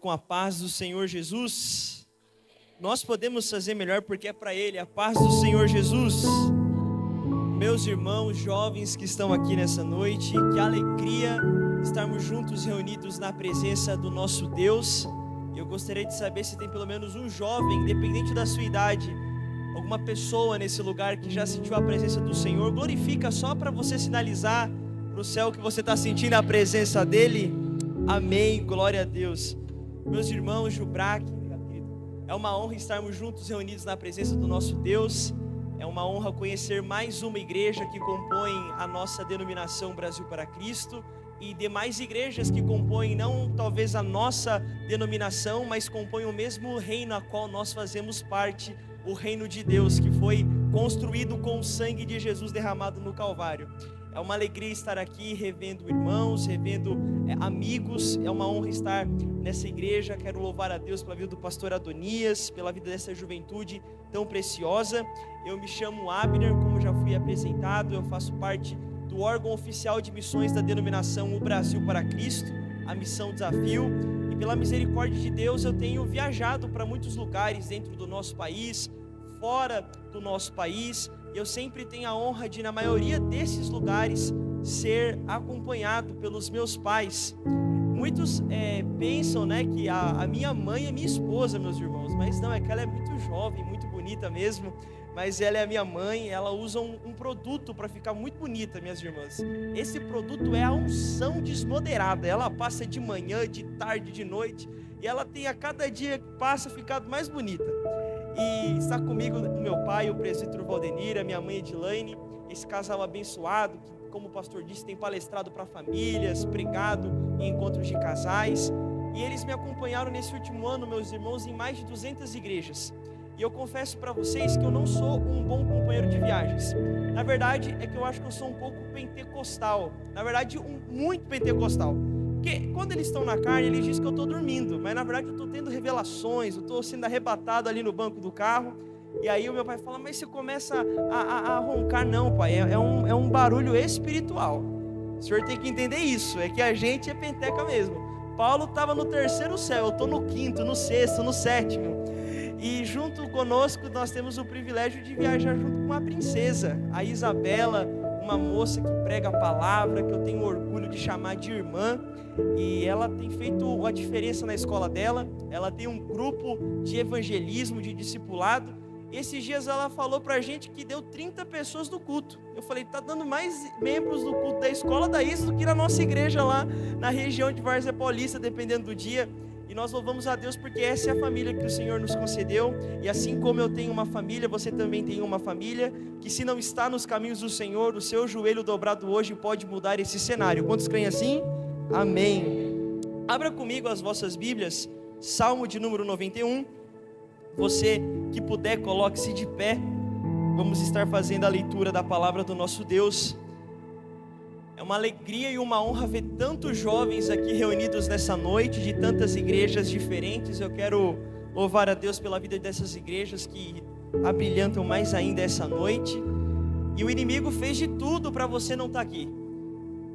Com a paz do Senhor Jesus, nós podemos fazer melhor porque é para Ele, a paz do Senhor Jesus. Meus irmãos jovens que estão aqui nessa noite, que alegria estarmos juntos reunidos na presença do nosso Deus. Eu gostaria de saber se tem pelo menos um jovem, independente da sua idade, alguma pessoa nesse lugar que já sentiu a presença do Senhor. Glorifica só para você sinalizar para o céu que você está sentindo a presença dEle. Amém, glória a Deus. Meus irmãos, Jubrac, é uma honra estarmos juntos reunidos na presença do nosso Deus. É uma honra conhecer mais uma igreja que compõe a nossa denominação Brasil para Cristo e demais igrejas que compõem não talvez a nossa denominação, mas compõem o mesmo reino a qual nós fazemos parte, o reino de Deus, que foi construído com o sangue de Jesus derramado no Calvário. É uma alegria estar aqui revendo irmãos, revendo amigos. É uma honra estar nessa igreja. Quero louvar a Deus pela vida do pastor Adonias, pela vida dessa juventude tão preciosa. Eu me chamo Abner, como já fui apresentado. Eu faço parte do órgão oficial de missões da denominação O Brasil para Cristo, a Missão Desafio. E pela misericórdia de Deus eu tenho viajado para muitos lugares dentro do nosso país, fora do nosso país. Eu sempre tenho a honra de, na maioria desses lugares, ser acompanhado pelos meus pais. Muitos pensam, que a minha mãe é minha esposa, meus irmãos, mas não, é que ela é muito jovem, muito bonita mesmo, mas ela é a minha mãe. Ela usa um produto para ficar muito bonita, minhas irmãs. Esse produto é a unção desmoderada. Ela passa de manhã, de tarde, de noite, e ela tem a cada dia que passa ficado mais bonita. E está comigo o meu pai, o presbítero Valdenir, a minha mãe Edilane, esse casal abençoado, que, como o pastor disse, tem palestrado para famílias, pregado em encontros de casais. E eles me acompanharam nesse último ano, meus irmãos, em mais de 200 igrejas. E eu confesso para vocês que eu não sou um bom companheiro de viagens. Na verdade, é que eu acho que eu sou um pouco pentecostal. Na verdade, muito pentecostal. Porque quando eles estão na carne, eles dizem que eu estou dormindo, mas na verdade eu estou tendo revelações, eu estou sendo arrebatado ali no banco do carro. E aí o meu pai fala: mas você começa a roncar. Não, pai, é um barulho espiritual. O senhor tem que entender isso, é que a gente é penteca mesmo. Paulo estava no terceiro céu, eu estou no quinto, no sexto, no sétimo. E junto conosco nós temos o privilégio de viajar junto com uma princesa, a Isabela, uma moça que prega a palavra, que eu tenho orgulho de chamar de irmã. E ela tem feito a diferença na escola dela. Ela tem um grupo de evangelismo, de discipulado. Esses dias ela falou pra gente que deu 30 pessoas no culto. Eu falei: tá dando mais membros no culto da escola da Isa do que na nossa igreja lá na região de Várzea Paulista, dependendo do dia. E nós louvamos a Deus porque essa é a família que o Senhor nos concedeu. E assim como eu tenho uma família, você também tem uma família, que se não está nos caminhos do Senhor, o seu joelho dobrado hoje pode mudar esse cenário. Quantos creem assim? Amém. Abra comigo as vossas Bíblias, Salmo de número 91. Você que puder, coloque-se de pé. Vamos estar fazendo a leitura da palavra do nosso Deus. É uma alegria e uma honra ver tantos jovens aqui reunidos nessa noite, de tantas igrejas diferentes. Eu quero louvar a Deus pela vida dessas igrejas que abrilhantam mais ainda essa noite. E o inimigo fez de tudo para você não estar aqui.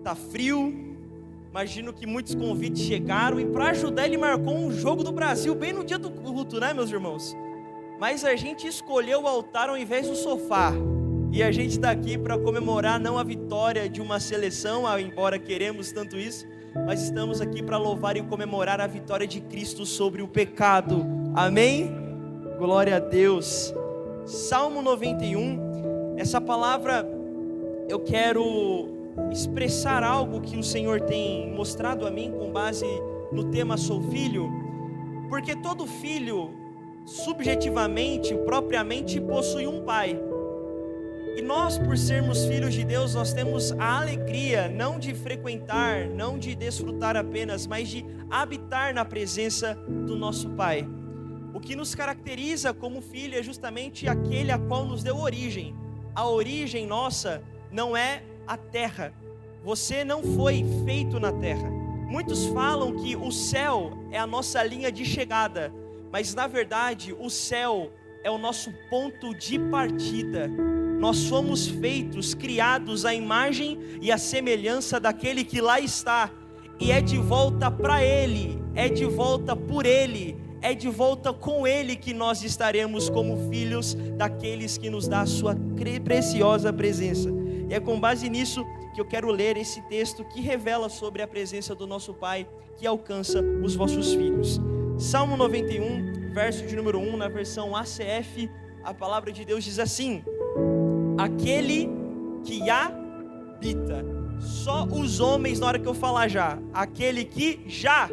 Tá frio. Imagino que muitos convites chegaram, e para ajudar ele marcou um jogo do Brasil bem no dia do culto, né, meus irmãos? Mas a gente escolheu o altar ao invés do sofá. E a gente está aqui para comemorar não a vitória de uma seleção, embora queremos tanto isso, mas estamos aqui para louvar e comemorar a vitória de Cristo sobre o pecado. Amém? Glória a Deus. Salmo 91, essa palavra eu quero expressar algo que o Senhor tem mostrado a mim com base no tema Sou Filho, porque todo filho, subjetivamente, propriamente, possui um pai. E nós, por sermos filhos de Deus, nós temos a alegria não de frequentar, não de desfrutar apenas, mas de habitar na presença do nosso Pai. O que nos caracteriza como filho é justamente aquele a qual nos deu origem. A origem nossa não é a terra. Você não foi feito na terra. Muitos falam que o céu é a nossa linha de chegada, mas na verdade o céu é o nosso ponto de partida. Nós fomos feitos, criados à imagem e à semelhança daquele que lá está. e é de volta para Ele, é de volta por Ele, é de volta com Ele que nós estaremos como filhos daqueles que nos dá a sua preciosa presença. E é com base nisso que eu quero ler esse texto que revela sobre a presença do nosso Pai que alcança os vossos filhos. Salmo 91, verso de número 1, na versão ACF, a palavra de Deus diz assim: aquele que habita. Só os homens, na hora que eu falar já, aquele que já.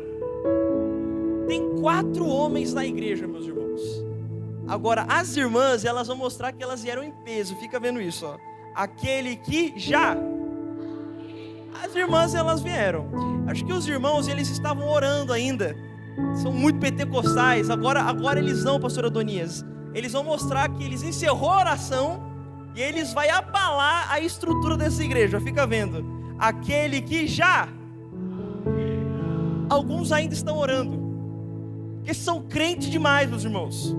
Tem 4 homens na igreja, meus irmãos. Agora, as irmãs, elas vão mostrar que elas vieram em peso. Fica vendo isso, ó. Aquele que já. As irmãs, elas vieram. Acho que os irmãos, eles estavam orando ainda. São muito pentecostais. Agora eles vão, pastor Adonias. Eles vão mostrar que eles encerrou a oração e eles vão abalar a estrutura dessa igreja. Fica vendo. Aquele que já. Alguns ainda estão orando, porque são crentes demais, meus irmãos.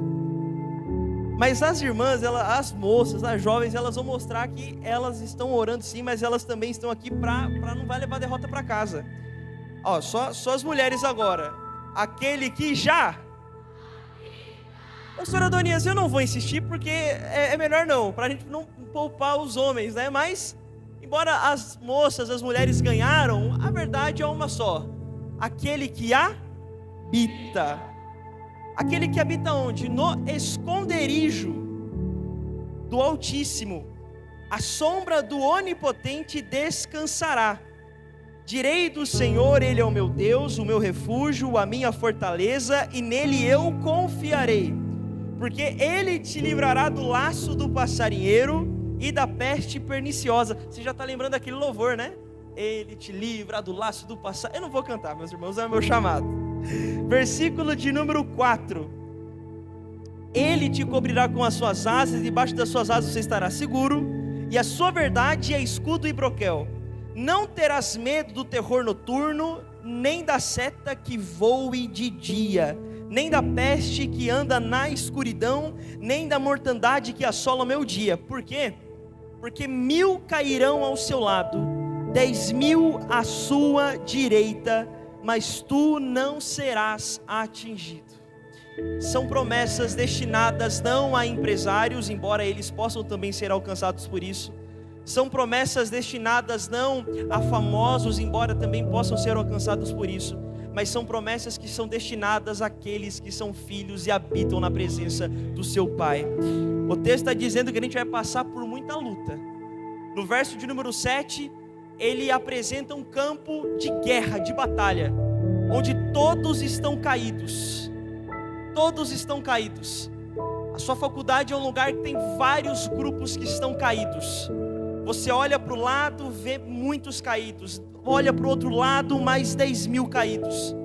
Mas as irmãs, as moças, as jovens, elas vão mostrar que elas estão orando sim, mas elas também estão aqui para não vai levar derrota para casa. Ó, só as mulheres agora. Aquele que já. Pastor Adonias, eu não vou insistir porque é melhor não, para a gente não poupar os homens, né? Mas, embora as moças, as mulheres ganharam, a verdade é uma só. Aquele que habita. Aquele que habita onde? No esconderijo do Altíssimo. A sombra do Onipotente descansará. Direi do Senhor, Ele é o meu Deus, o meu refúgio, a minha fortaleza, e nele eu confiarei. Porque Ele te livrará do laço do passarinheiro e da peste perniciosa. Você já está lembrando aquele louvor, né? Ele te livra do laço do passarinheiro. Eu não vou cantar, meus irmãos, é o meu chamado. Versículo de número 4. Ele te cobrirá com as suas asas, e debaixo das suas asas você estará seguro, e a sua verdade é escudo e broquel. Não terás medo do terror noturno, nem da seta que voe de dia, nem da peste que anda na escuridão, nem da mortandade que assola o meu dia. Por quê? Porque 1000 cairão ao seu lado, 10.000 à sua direita, mas tu não serás atingido. São promessas destinadas não a empresários, embora eles possam também ser alcançados por isso. São promessas destinadas não a famosos, embora também possam ser alcançados por isso. Mas são promessas que são destinadas àqueles que são filhos e habitam na presença do seu Pai. O texto está dizendo que a gente vai passar por muita luta. No verso de número 7, ele apresenta um campo de guerra, de batalha, onde todos estão caídos. Todos estão caídos. A sua faculdade é um lugar que tem vários grupos que estão caídos. Você olha para o lado, vê muitos caídos. Olha para o outro lado, mais 10.000 caídos.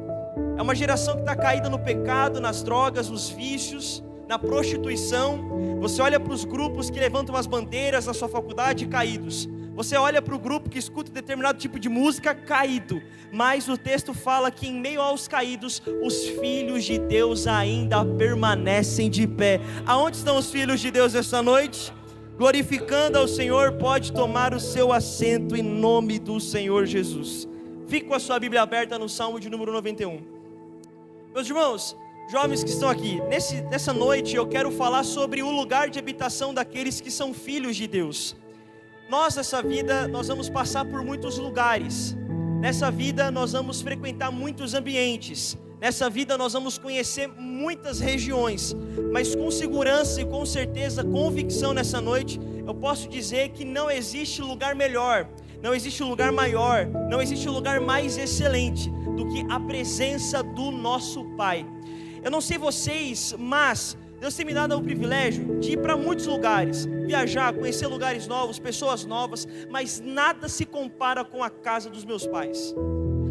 É uma geração que está caída no pecado, nas drogas, nos vícios, na prostituição. Você olha para os grupos que levantam as bandeiras na sua faculdade, caídos. Você olha para o grupo que escuta determinado tipo de música, caído. Mas o texto fala que em meio aos caídos, os filhos de Deus ainda permanecem de pé. Aonde estão os filhos de Deus esta noite? Glorificando ao Senhor. Pode tomar o seu assento em nome do Senhor Jesus. Fique com a sua Bíblia aberta no Salmo de número 91. Meus irmãos, jovens que estão aqui, nessa noite eu quero falar sobre o lugar de habitação daqueles que são filhos de Deus. Nós, nessa vida, nós vamos passar por muitos lugares. Nessa vida, nós vamos frequentar muitos ambientes. Nessa vida, nós vamos conhecer muitas regiões. Mas com segurança e com certeza, convicção nessa noite, eu posso dizer que não existe lugar melhor, não existe lugar maior, não existe lugar mais excelente do que a presença do nosso Pai. Eu não sei vocês, mas Deus tem me dado o privilégio de ir para muitos lugares, viajar, conhecer lugares novos, pessoas novas, mas nada se compara com a casa dos meus pais.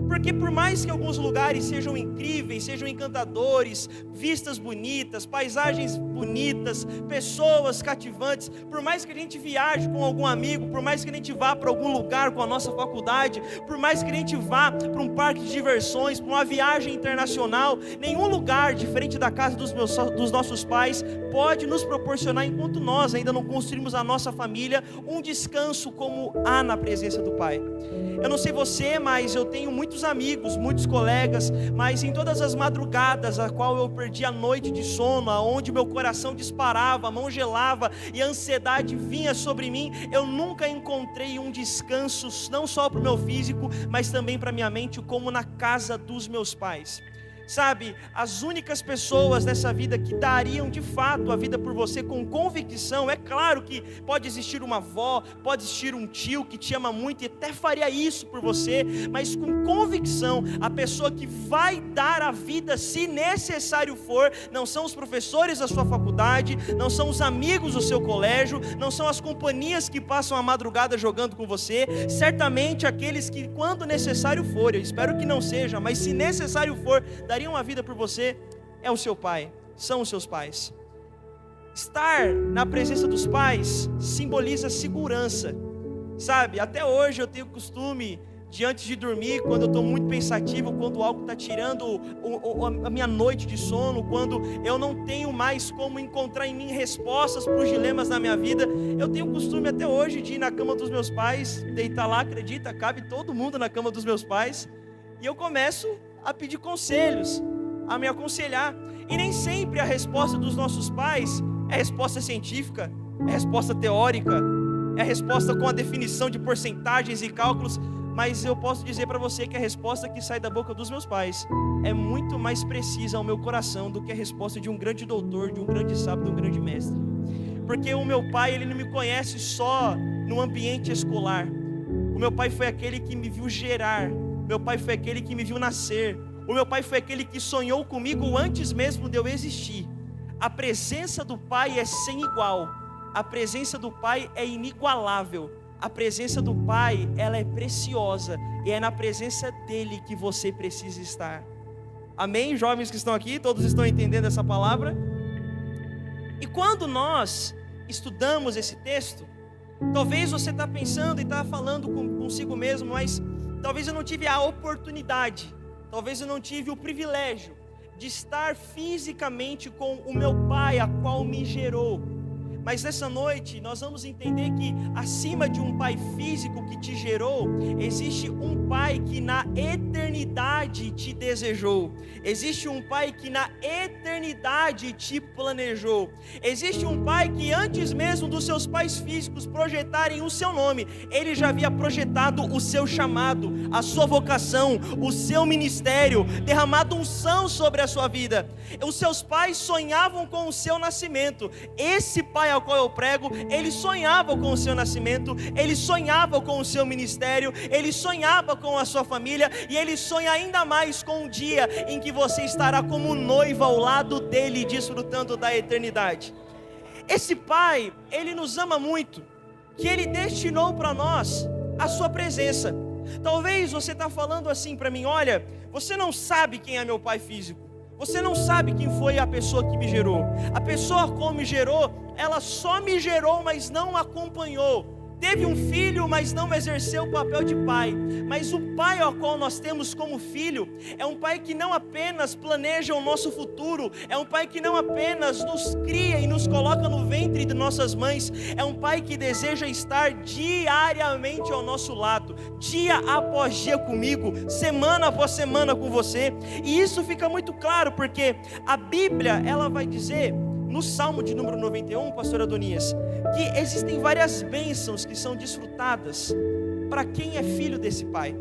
Porque por mais que alguns lugares sejam incríveis, sejam encantadores, vistas bonitas, paisagens bonitas, pessoas cativantes, por mais que a gente viaje com algum amigo, por mais que a gente vá para algum lugar com a nossa faculdade, por mais que a gente vá para um parque de diversões, para uma viagem internacional, nenhum lugar diferente da casa dos nossos pais pode nos proporcionar, enquanto nós ainda não construímos a nossa família, um descanso como há na presença do Pai. Eu não sei você, mas eu tenho muitos muitos amigos, muitos colegas, mas em todas as madrugadas a qual eu perdi a noite de sono, aonde meu coração disparava, a mão gelava e a ansiedade vinha sobre mim, eu nunca encontrei um descanso, não só para o meu físico, mas também para minha mente, como na casa dos meus pais. Sabe, as únicas pessoas nessa vida que dariam de fato a vida por você com convicção, é claro que pode existir uma avó, pode existir um tio que te ama muito e até faria isso por você, mas com convicção, a pessoa que vai dar a vida se necessário for, não são os professores da sua faculdade, não são os amigos do seu colégio, não são as companhias que passam a madrugada jogando com você, certamente aqueles que quando necessário for, eu espero que não seja, mas se necessário for, dariam a vida por você, é o seu pai, são os seus pais. Estar na presença dos pais simboliza segurança, sabe, até hoje eu tenho costume, diante de dormir, quando eu estou muito pensativo, quando algo está tirando a minha noite de sono, quando eu não tenho mais como encontrar em mim respostas para os dilemas da minha vida, eu tenho costume até hoje de ir na cama dos meus pais, deitar lá, acredita, cabe todo mundo na cama dos meus pais, e eu começo a pedir conselhos, a me aconselhar, e nem sempre a resposta dos nossos pais é resposta científica, é resposta teórica, é resposta com a definição de porcentagens e cálculos, mas eu posso dizer para você que a resposta que sai da boca dos meus pais é muito mais precisa ao meu coração do que a resposta de um grande doutor, de um grande sábio, de um grande mestre, porque o meu pai, ele não me conhece só no ambiente escolar, o meu pai foi aquele que me viu gerar, meu pai foi aquele que me viu nascer, o meu pai foi aquele que sonhou comigo antes mesmo de eu existir. A presença do pai é sem igual, a presença do pai é inigualável, a presença do pai, ela é preciosa, e é na presença dele que você precisa estar. Amém, jovens que estão aqui, todos estão entendendo essa palavra? E quando nós estudamos esse texto, talvez você está pensando e está falando consigo mesmo, mas talvez eu não tive a oportunidade, talvez eu não tive o privilégio de estar fisicamente com o meu pai, a qual me gerou. Mas nessa noite nós vamos entender que acima de um pai físico que te gerou, existe um pai que na eternidade te desejou. Existe um pai que na eternidade te planejou. Existe um pai que antes mesmo dos seus pais físicos projetarem o seu nome, ele já havia projetado o seu chamado, a sua vocação, o seu ministério, derramado unção sobre a sua vida. Os seus pais sonhavam com o seu nascimento. Esse pai ao qual eu prego, ele sonhava com o seu nascimento, ele sonhava com o seu ministério, ele sonhava com a sua família, e ele sonha ainda mais com o dia em que você estará como noiva ao lado dele, desfrutando da eternidade. Esse pai, ele nos ama muito, que ele destinou para nós a sua presença. Talvez você está falando assim para mim: olha, você não sabe quem é meu pai físico, você não sabe quem foi a pessoa que me gerou. A pessoa como me gerou, ela só me gerou, mas não acompanhou. Teve um filho, mas não exerceu o papel de pai. Mas o pai ao qual nós temos como filho é um pai que não apenas planeja o nosso futuro, é um pai que não apenas nos cria e nos coloca no ventre de nossas mães, é um pai que deseja estar diariamente ao nosso lado, dia após dia comigo, semana após semana com você. E isso fica muito claro porque a Bíblia, ela vai dizer no Salmo de número 91, pastor Adonias, que existem várias bênçãos que são desfrutadas para quem é filho desse pai.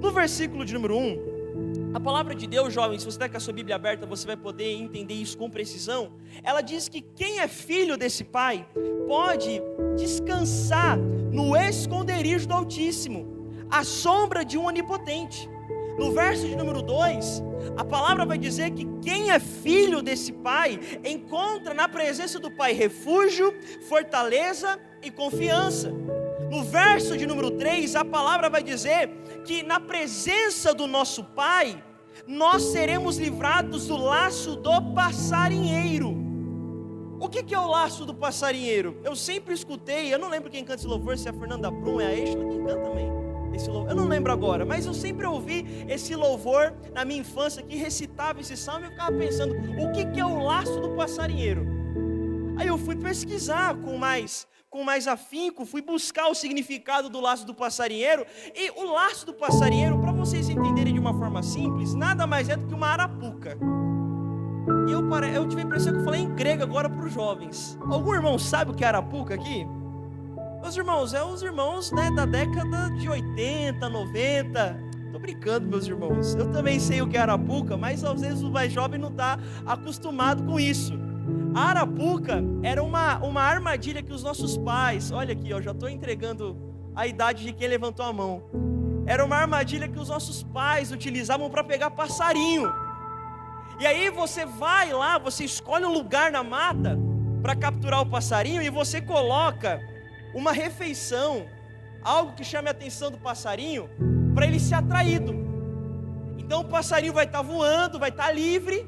No versículo de número 1, a palavra de Deus, jovem, se você está com a sua Bíblia aberta, você vai poder entender isso com precisão. Ela diz que quem é filho desse pai pode descansar no esconderijo do Altíssimo, à sombra de um onipotente. No verso de número 2, a palavra vai dizer que quem é filho desse pai encontra na presença do pai refúgio, fortaleza e confiança. No verso de número 3, a palavra vai dizer que na presença do nosso pai, nós seremos livrados do laço do passarinheiro. O que é o laço do passarinheiro? Eu sempre escutei, eu não lembro quem canta esse louvor, se é a Fernanda Brum, é a Eixla, quem canta também esse louvor, eu não lembro agora, mas eu sempre ouvi esse louvor na minha infância, que recitava esse salmo, e eu ficava pensando, o que é o laço do passarinheiro? Aí eu fui pesquisar com mais afinco, fui buscar o significado do laço do passarinheiro, e o laço do passarinheiro, para vocês entenderem de uma forma simples, nada mais é do que uma arapuca. E eu tive a impressão que eu falei em grego agora para os jovens. Algum irmão sabe o que é arapuca aqui? Meus irmãos, os irmãos, né, da década de 80, 90. Tô brincando, meus irmãos. Eu também sei o que é arapuca, mas às vezes o mais jovem não está acostumado com isso. A arapuca era uma armadilha que os nossos pais, olha aqui, já estou entregando a idade de quem levantou a mão. Era uma armadilha que os nossos pais utilizavam para pegar passarinho. E aí você vai lá, você escolhe um lugar na mata para capturar o passarinho e você coloca uma refeição, algo que chame a atenção do passarinho, para ele ser atraído. Então o passarinho vai estar voando, vai estar livre,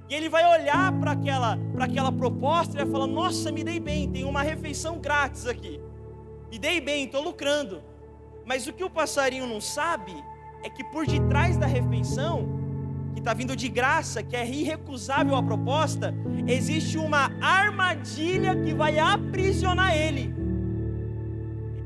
e ele vai olhar para aquela proposta e vai falar: nossa, me dei bem, tem uma refeição grátis aqui, me dei bem, estou lucrando. Mas o que o passarinho não sabe é que por detrás da refeição, que está vindo de graça, que é irrecusável a proposta, existe uma armadilha que vai aprisionar ele.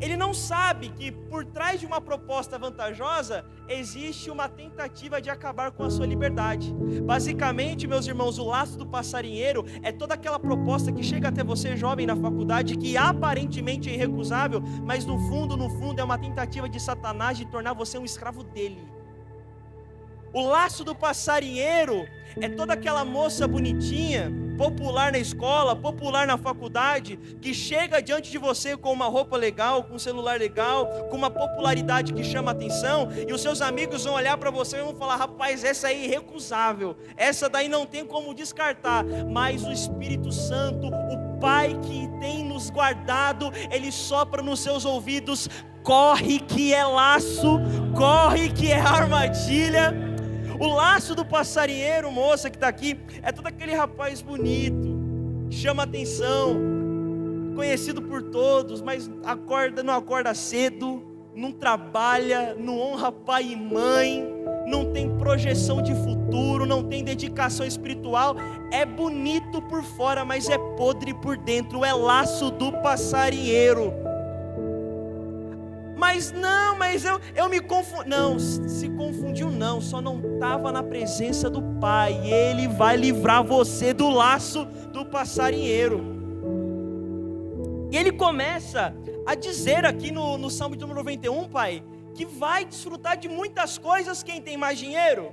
Ele não sabe que por trás de uma proposta vantajosa existe uma tentativa de acabar com a sua liberdade. Basicamente, meus irmãos, o laço do passarinheiro é toda aquela proposta que chega até você, jovem, na faculdade, que aparentemente é irrecusável, mas no fundo é uma tentativa de Satanás de tornar você um escravo dele. O laço do passarinheiro é toda aquela moça bonitinha, popular na escola, popular na faculdade, que chega diante de você com uma roupa legal, com um celular legal, com uma popularidade que chama atenção, e os seus amigos vão olhar para você e vão falar: rapaz, essa aí é irrecusável, essa daí não tem como descartar. Mas o Espírito Santo, o Pai que tem nos guardado, Ele sopra nos seus ouvidos: corre que é laço, corre que é armadilha. O laço do passarinheiro, moça que está aqui, é todo aquele rapaz bonito, chama atenção, conhecido por todos, mas não acorda cedo, não trabalha, não honra pai e mãe, não tem projeção de futuro, não tem dedicação espiritual. É bonito por fora, mas é podre por dentro. É laço do passarinheiro. Mas eu me confundi. Não, se confundiu não, só não estava na presença do Pai. Ele vai livrar você do laço do passarinheiro. E ele começa a dizer aqui no Salmo de número 91, Pai, que vai desfrutar de muitas coisas quem tem mais dinheiro,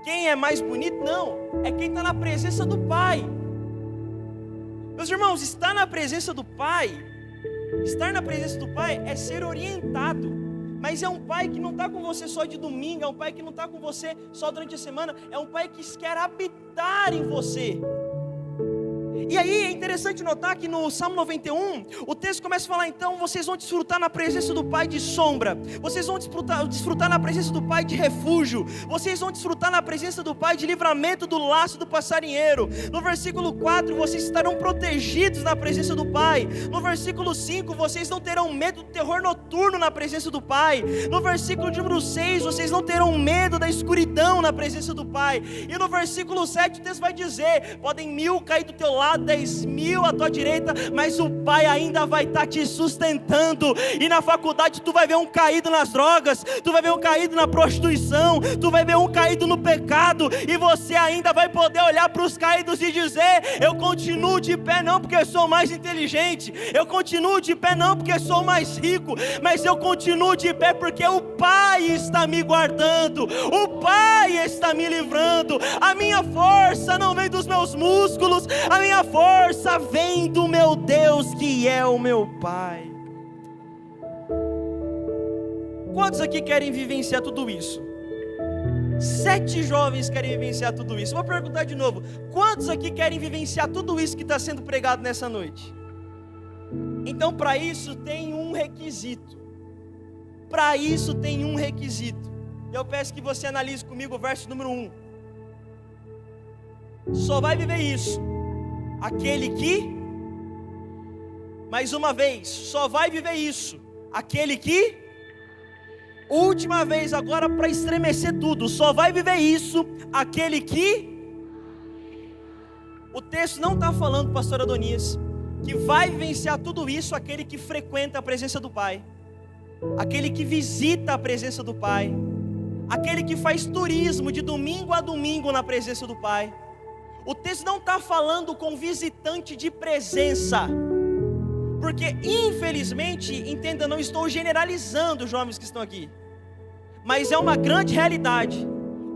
quem é mais bonito. Não, é quem está na presença do Pai. Meus irmãos, estar na presença do Pai, estar na presença do Pai é ser orientado. Mas é um Pai que não está com você só de domingo, é um Pai que não está com você só durante a semana, é um Pai que quer habitar em você. E aí é interessante notar que no Salmo 91, o texto começa a falar: então vocês vão desfrutar na presença do Pai de sombra, vocês vão desfrutar na presença do Pai de refúgio, vocês vão desfrutar na presença do Pai de livramento do laço do passarinheiro. No versículo 4, vocês estarão protegidos na presença do Pai. No versículo 5, vocês não terão medo do terror noturno na presença do Pai. No versículo número 6, vocês não terão medo da escuridão na presença do Pai. E no versículo 7, o texto vai dizer: podem 1000 cair do teu lado, 10.000 à tua direita, mas o Pai ainda vai estar te sustentando. E na faculdade tu vai ver um caído nas drogas, tu vai ver um caído na prostituição, tu vai ver um caído no pecado, e você ainda vai poder olhar para os caídos e dizer: eu continuo de pé não porque eu sou mais inteligente, eu continuo de pé não porque eu sou mais rico, mas eu continuo de pé porque o Pai está me guardando, o Pai está me livrando. A minha força não vem dos meus músculos, a minha força vem do meu Deus que é o meu Pai. Quantos aqui querem vivenciar tudo isso? 7 jovens querem vivenciar tudo isso. Vou perguntar de novo: quantos aqui querem vivenciar tudo isso que está sendo pregado nessa noite? Então, para isso tem um requisito. Para isso tem um requisito. Eu peço que você analise comigo o verso número 1. Só vai viver isso aquele que, mais uma vez, só vai viver isso aquele que, última vez agora para estremecer tudo, só vai viver isso aquele que, o texto não está falando, pastor Adonias, que vai vivenciar tudo isso aquele que frequenta a presença do Pai, aquele que visita a presença do Pai, aquele que faz turismo de domingo a domingo na presença do Pai. O texto não está falando com visitante de presença, porque infelizmente, entenda, não estou generalizando os jovens que estão aqui, mas é uma grande realidade.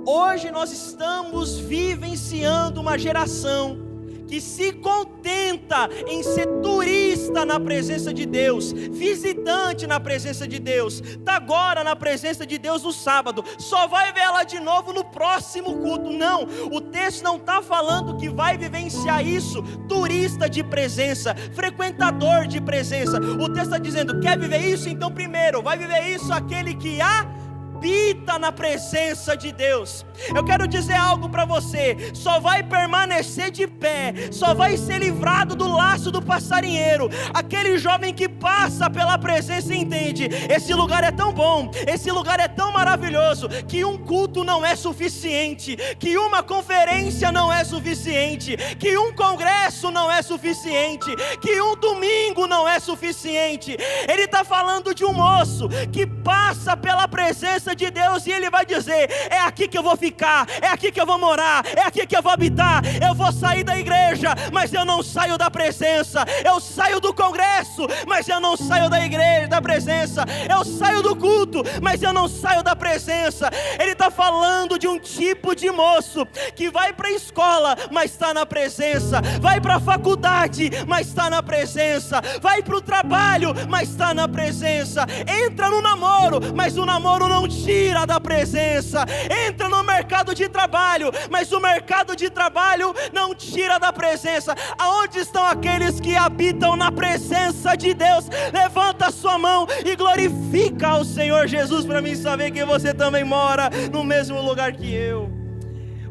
Hoje nós estamos vivenciando uma geração que se contenta em ser turista na presença de Deus, visitante na presença de Deus, está agora na presença de Deus no sábado, só vai ver ela de novo no próximo culto. Não, o texto não está falando que vai vivenciar isso, turista de presença, frequentador de presença. O texto está dizendo, quer viver isso? Então primeiro, vai viver isso aquele que habita na presença de Deus. Eu quero dizer algo para você: só vai permanecer de pé, só vai ser livrado do laço do passarinheiro aquele jovem que passa pela presença e entende: esse lugar é tão bom, esse lugar é tão maravilhoso, que um culto não é suficiente, que uma conferência não é suficiente, que um congresso não é suficiente, que um domingo não é suficiente. Ele está falando de um moço que passa pela presença de Deus e ele vai dizer: é aqui que eu vou ficar, é aqui que eu vou morar, é aqui que eu vou habitar. Eu vou sair da igreja, mas eu não saio da presença. Eu saio do congresso, mas eu não saio da igreja, da presença. Eu saio do culto, mas eu não saio da presença. Ele está falando de um tipo de moço que vai para a escola, mas está na presença, vai para a faculdade, mas está na presença, vai para o trabalho, mas está na presença, entra no namoro, mas o namoro não tira da presença, entra no mercado de trabalho, mas o mercado de trabalho não tira da presença. Aonde estão aqueles que habitam na presença de Deus? Levanta a sua mão e glorifica ao Senhor Jesus, para mim saber que você também mora no mesmo lugar que eu.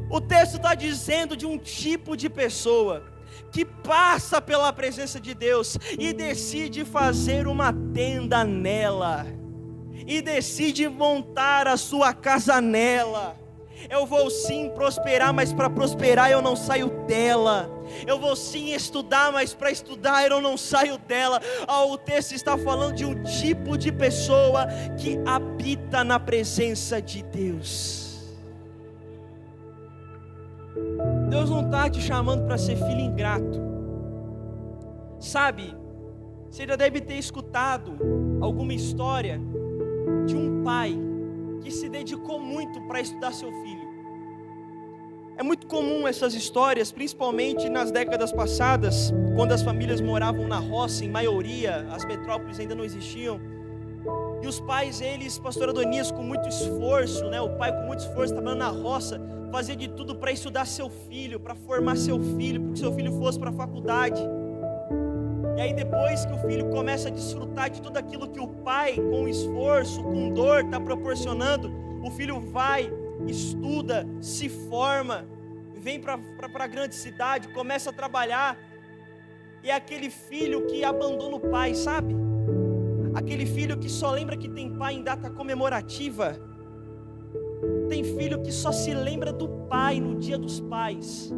O texto está dizendo de um tipo de pessoa que passa pela presença de Deus e decide fazer uma tenda nela, e decide montar a sua casa nela. Eu vou sim prosperar, mas para prosperar eu não saio dela. Eu vou sim estudar, mas para estudar eu não saio dela. O texto está falando de um tipo de pessoa que habita na presença de Deus. Deus não está te chamando para ser filho ingrato. Sabe, você já deve ter escutado alguma história de um pai que se dedicou muito para estudar seu filho. É muito comum essas histórias, principalmente nas décadas passadas, quando as famílias moravam na roça, em maioria, as metrópoles ainda não existiam. E os pais, pastor Adonias, com muito esforço, o pai com muito esforço, trabalhando na roça, fazia de tudo para estudar seu filho, para formar seu filho, para que seu filho fosse para a faculdade. E aí depois que o filho começa a desfrutar de tudo aquilo que o pai, com esforço, com dor, está proporcionando, o filho vai, estuda, se forma, vem para a grande cidade, começa a trabalhar. E é aquele filho que abandona o pai, sabe? Aquele filho que só lembra que tem pai em data comemorativa. Tem filho que só se lembra do pai no dia dos pais.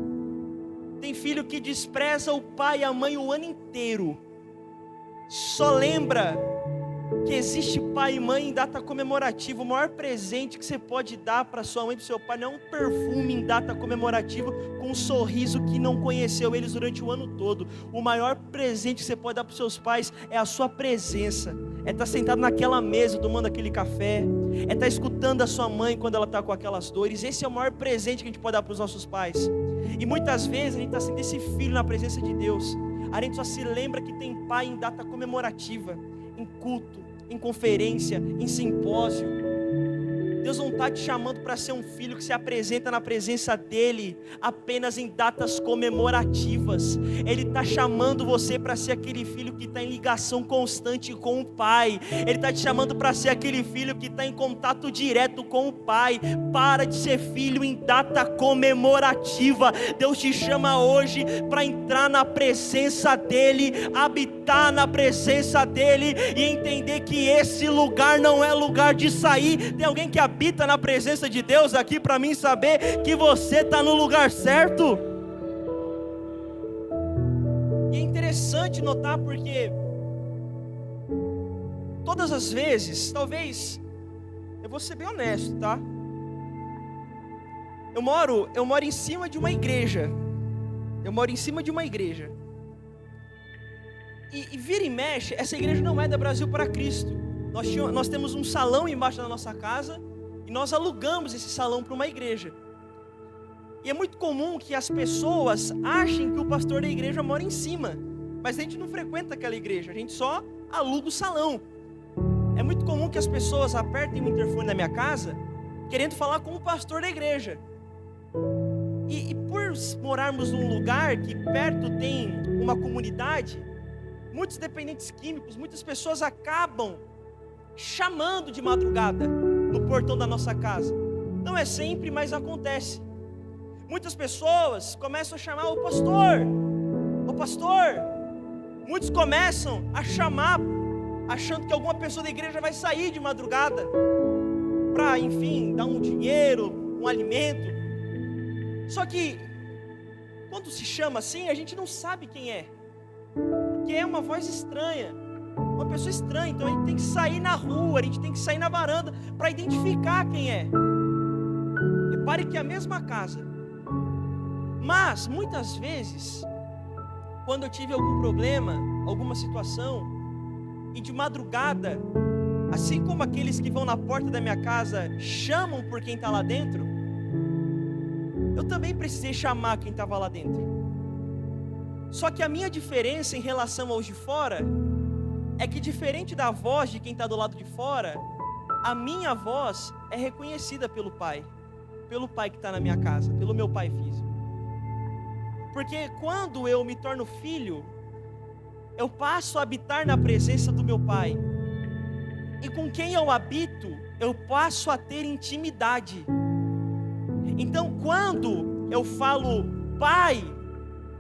Tem filho que despreza o pai e a mãe o ano inteiro. Só lembra que existe pai e mãe em data comemorativa. O maior presente que você pode dar para sua mãe e para o seu pai não é um perfume em data comemorativa com um sorriso que não conheceu eles durante o ano todo. O maior presente que você pode dar para os seus pais é a sua presença. É estar sentado naquela mesa tomando aquele café, é estar escutando a sua mãe quando ela está com aquelas dores. Esse é o maior presente que a gente pode dar para os nossos pais. E muitas vezes a gente está sendo esse filho na presença de Deus. A gente só se lembra que tem pai em data comemorativa, em culto, em conferência, em simpósio. Deus não está te chamando para ser um filho que se apresenta na presença dEle apenas em datas comemorativas. Ele está chamando você para ser aquele filho que está em ligação constante com o Pai. Ele está te chamando para ser aquele filho que está em contato direto com o Pai. Para de ser filho em data comemorativa. Deus te chama hoje para entrar na presença dEle, habitar na presença dEle e entender que esse lugar não é lugar de sair. Tem alguém que habita na presença de Deus aqui para mim saber que você está no lugar certo? E é interessante notar porque todas as vezes, talvez, eu vou ser bem honesto, tá? Eu moro em cima de uma igreja. E vira e mexe, essa igreja não é da Brasil para Cristo. Nós temos um salão embaixo da nossa casa e nós alugamos esse salão para uma igreja. E é muito comum que as pessoas achem que o pastor da igreja mora em cima, mas a gente não frequenta aquela igreja, a gente só aluga o salão. É muito comum que as pessoas apertem o interfone da minha casa querendo falar com o pastor da igreja. E por morarmos num lugar que perto tem uma comunidade, muitos dependentes químicos, muitas pessoas acabam chamando de madrugada no portão da nossa casa. Não é sempre, mas acontece. Muitas pessoas começam a chamar o pastor. Muitos começam a chamar, achando que alguma pessoa da igreja vai sair de madrugada para, enfim, dar um dinheiro, um alimento. Só que, quando se chama assim, a gente não sabe quem é. Porque é uma voz estranha, uma pessoa estranha. Então a gente tem que sair na rua, a gente tem que sair na varanda para identificar quem é. Repare que é a mesma casa. Mas, muitas vezes, quando eu tive algum problema, alguma situação, e de madrugada, assim como aqueles que vão na porta da minha casa chamam por quem está lá dentro, eu também precisei chamar quem estava lá dentro. Só que a minha diferença em relação aos de fora é que, diferente da voz de quem está do lado de fora, a minha voz é reconhecida pelo Pai que está na minha casa, pelo meu Pai físico. Porque quando eu me torno filho, eu passo a habitar na presença do meu Pai. E com quem eu habito, eu passo a ter intimidade. Então, quando eu falo Pai,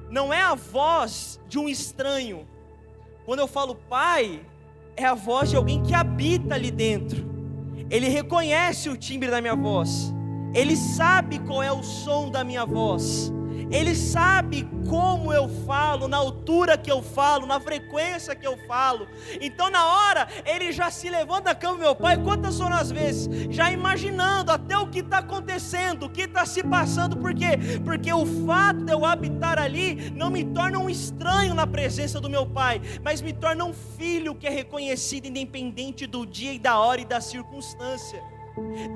não é a voz de um estranho. Quando eu falo Pai, é a voz de alguém que habita ali dentro. Ele reconhece o timbre da minha voz. Ele sabe qual é o som da minha voz. Ele sabe como eu falo, na altura que eu falo, na frequência que eu falo. Então, na hora, ele já se levanta da cama, meu Pai, quantas foram as vezes? Já imaginando até o que está acontecendo, o que está se passando. Por quê? Porque o fato de eu habitar ali não me torna um estranho na presença do meu Pai, mas me torna um filho que é reconhecido independente do dia e da hora e da circunstância.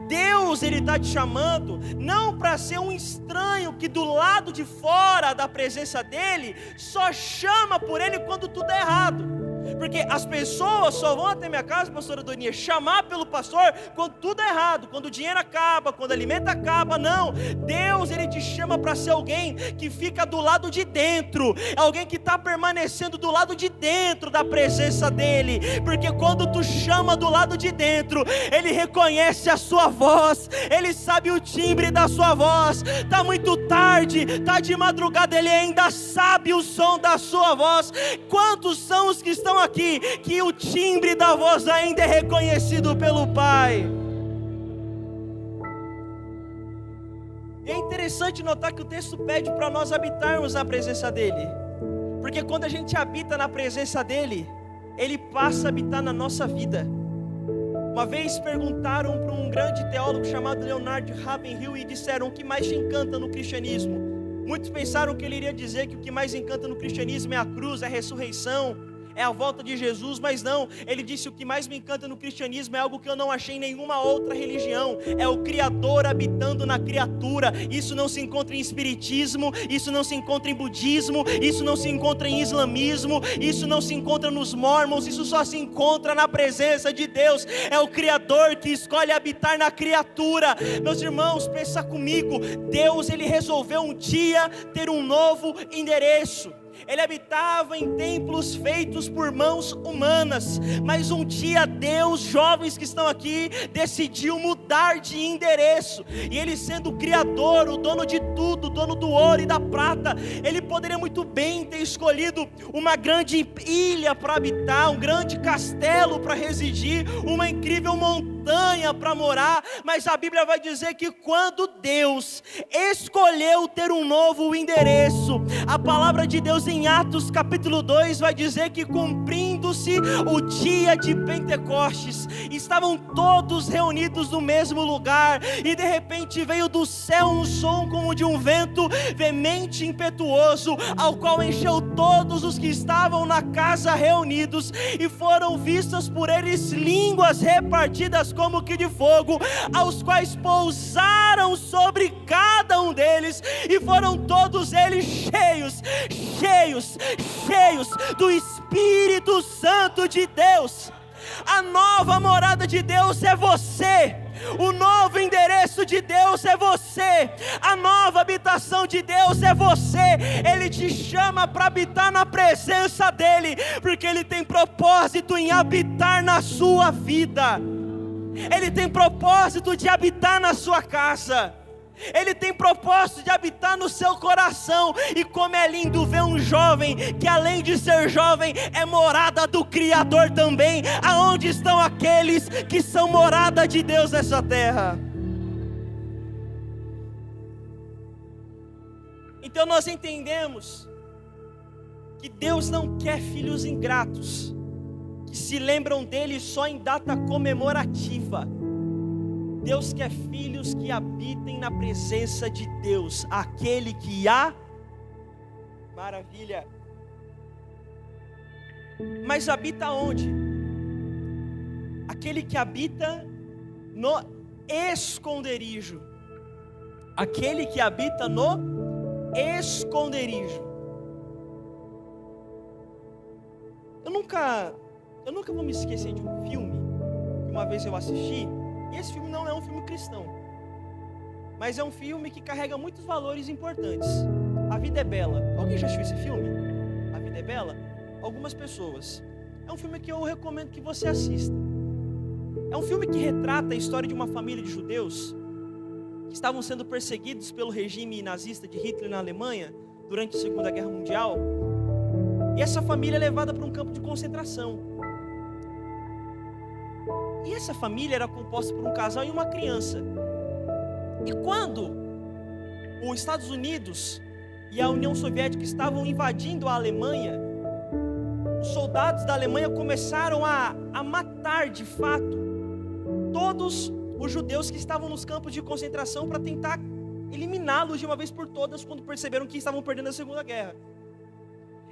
Deus, Ele está te chamando não para ser um estranho que do lado de fora da presença dEle só chama por Ele quando tudo é errado. Porque as pessoas só vão até minha casa, pastora Doninha, chamar pelo pastor quando tudo é errado, quando o dinheiro acaba, quando o alimento acaba. Não, Deus, Ele te chama para ser alguém que fica do lado de dentro, alguém que está permanecendo do lado de dentro da presença dEle. Porque quando tu chama do lado de dentro, Ele reconhece a sua voz, Ele sabe o timbre da sua voz. Está muito tarde, está de madrugada, Ele ainda sabe o som da sua voz. Quantos são os que estão aqui que o timbre da voz ainda é reconhecido pelo Pai? E é interessante notar que o texto pede para nós habitarmos na presença dEle, porque quando a gente habita na presença dEle, Ele passa a habitar na nossa vida. Uma vez perguntaram para um grande teólogo chamado Leonard Ravenhill e disseram: o que mais te encanta no cristianismo? Muitos pensaram que ele iria dizer que o que mais encanta no cristianismo é a cruz, é a ressurreição, é a volta de Jesus, mas não. Ele disse: o que mais me encanta no cristianismo é algo que eu não achei em nenhuma outra religião, é o Criador habitando na criatura. Isso não se encontra em espiritismo, isso não se encontra em budismo, isso não se encontra em islamismo, isso não se encontra nos mormons, isso só se encontra na presença de Deus. É o Criador que escolhe habitar na criatura. Meus irmãos, pensa comigo, Deus, Ele resolveu um dia ter um novo endereço. Ele habitava em templos feitos por mãos humanas, mas um dia Deus, jovens que estão aqui, decidiu mudar de endereço. E Ele, sendo o Criador, o dono de tudo, o dono do ouro e da prata, Ele poderia muito bem ter escolhido uma grande ilha para habitar, um grande castelo para residir, uma incrível montanha para morar. Mas a Bíblia vai dizer que quando Deus escolheu ter um novo endereço, a palavra de Deus em Atos capítulo 2 vai dizer que, cumprindo cumprindo-se o dia de Pentecostes. Estavam todos reunidos no mesmo lugar, e de repente veio do céu um som como de um vento veemente e impetuoso, ao qual encheu todos os que estavam na casa reunidos, e foram vistas por eles línguas repartidas como que de fogo, aos quais pousaram sobre cada um deles, e foram todos eles cheios do Espírito Santo de Deus. A nova morada de Deus é você. O novo endereço de Deus é você. A nova habitação de Deus é você. Ele te chama para habitar na presença dEle, porque Ele tem propósito em habitar na sua vida. Ele tem propósito de habitar na sua casa. Ele tem propósito de habitar no seu coração. E como é lindo ver um jovem que, além de ser jovem, é morada do Criador também. Aonde estão aqueles que são morada de Deus nessa terra? Então nós entendemos que Deus não quer filhos ingratos, que se lembram dele só em data comemorativa. Deus quer filhos que habitem na presença de Deus, aquele que há. Maravilha. Mas habita onde? Aquele que habita no esconderijo. Aquele que habita no esconderijo. Eu nunca vou me esquecer de um filme que uma vez eu assisti. E esse filme não é um filme cristão, mas é um filme que carrega muitos valores importantes. A Vida é Bela. Alguém já assistiu esse filme? A Vida é Bela? Algumas pessoas. É um filme que eu recomendo que você assista. É um filme que retrata a história de uma família de judeus que estavam sendo perseguidos pelo regime nazista de Hitler na Alemanha durante a Segunda Guerra Mundial. E essa família é levada para um campo de concentração. E essa família era composta por um casal e uma criança. E quando os Estados Unidos e a União Soviética estavam invadindo a Alemanha, os soldados da Alemanha começaram a matar de fato todos os judeus que estavam nos campos de concentração para tentar eliminá-los de uma vez por todas quando perceberam que estavam perdendo a Segunda Guerra.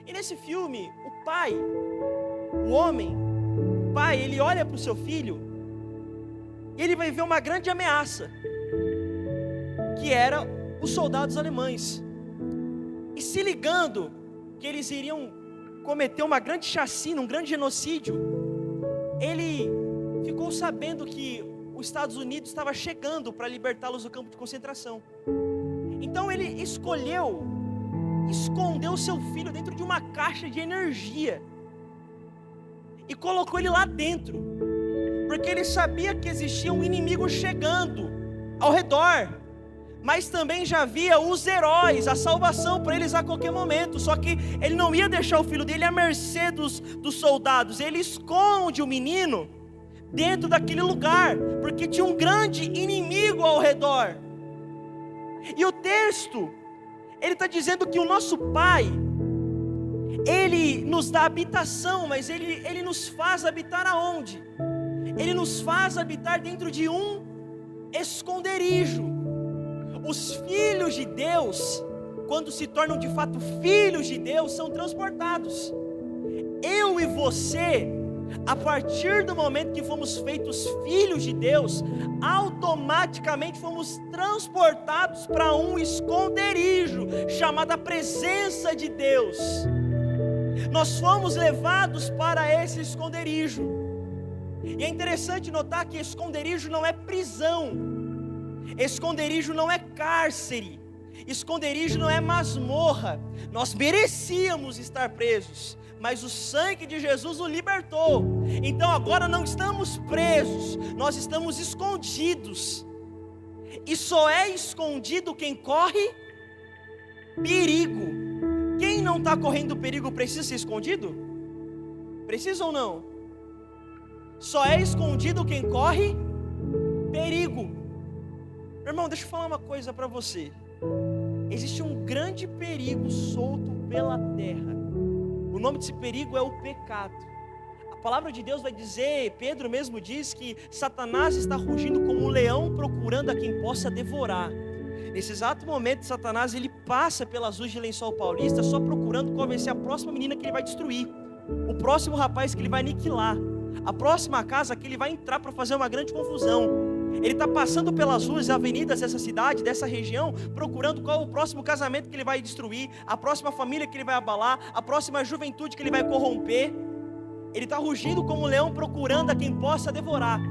E nesse filme, o pai, ele olha para o seu filho e ele vai ver uma grande ameaça, que era os soldados alemães. E se ligando que eles iriam cometer uma grande chacina, um grande genocídio, ele ficou sabendo que os Estados Unidos estava chegando para libertá-los do campo de concentração. Então ele escondeu seu filho dentro de uma caixa de energia e colocou ele lá dentro, porque ele sabia que existia um inimigo chegando ao redor, mas também já havia os heróis, a salvação para eles a qualquer momento. Só que ele não ia deixar o filho dele à mercê dos soldados. Ele esconde o menino dentro daquele lugar, porque tinha um grande inimigo ao redor. E o texto, ele está dizendo que o nosso Pai, Ele nos dá habitação, mas Ele nos faz habitar aonde? Ele nos faz habitar dentro de um esconderijo. Os filhos de Deus, quando se tornam de fato filhos de Deus, são transportados. Eu e você, a partir do momento que fomos feitos filhos de Deus, automaticamente fomos transportados para um esconderijo, chamado a presença de Deus. Nós fomos levados para esse esconderijo. E é interessante notar que esconderijo não é prisão, esconderijo não é cárcere, esconderijo não é masmorra. Nós merecíamos estar presos, mas o sangue de Jesus o libertou. Então agora não estamos presos, nós estamos escondidos. E só é escondido quem corre perigo. Quem não está correndo perigo precisa ser escondido? Precisa ou não? Só é escondido quem corre perigo. Meu irmão, deixa eu falar uma coisa para você. Existe um grande perigo solto pela terra. O nome desse perigo é o pecado. palavra de Deus vai dizer, Pedro mesmo diz que Satanás está rugindo como um leão procurando a quem possa devorar. Nesse exato momento, Satanás ele passa pelas ruas de Lençol Paulista só procurando qual vai ser a próxima menina que ele vai destruir, o próximo rapaz que ele vai aniquilar, a próxima casa que ele vai entrar para fazer uma grande confusão. Ele está passando pelas ruas e avenidas dessa cidade, dessa região, procurando qual o próximo casamento que ele vai destruir, a próxima família que ele vai abalar, a próxima juventude que ele vai corromper. Ele está rugindo como um leão procurando a quem possa devorar.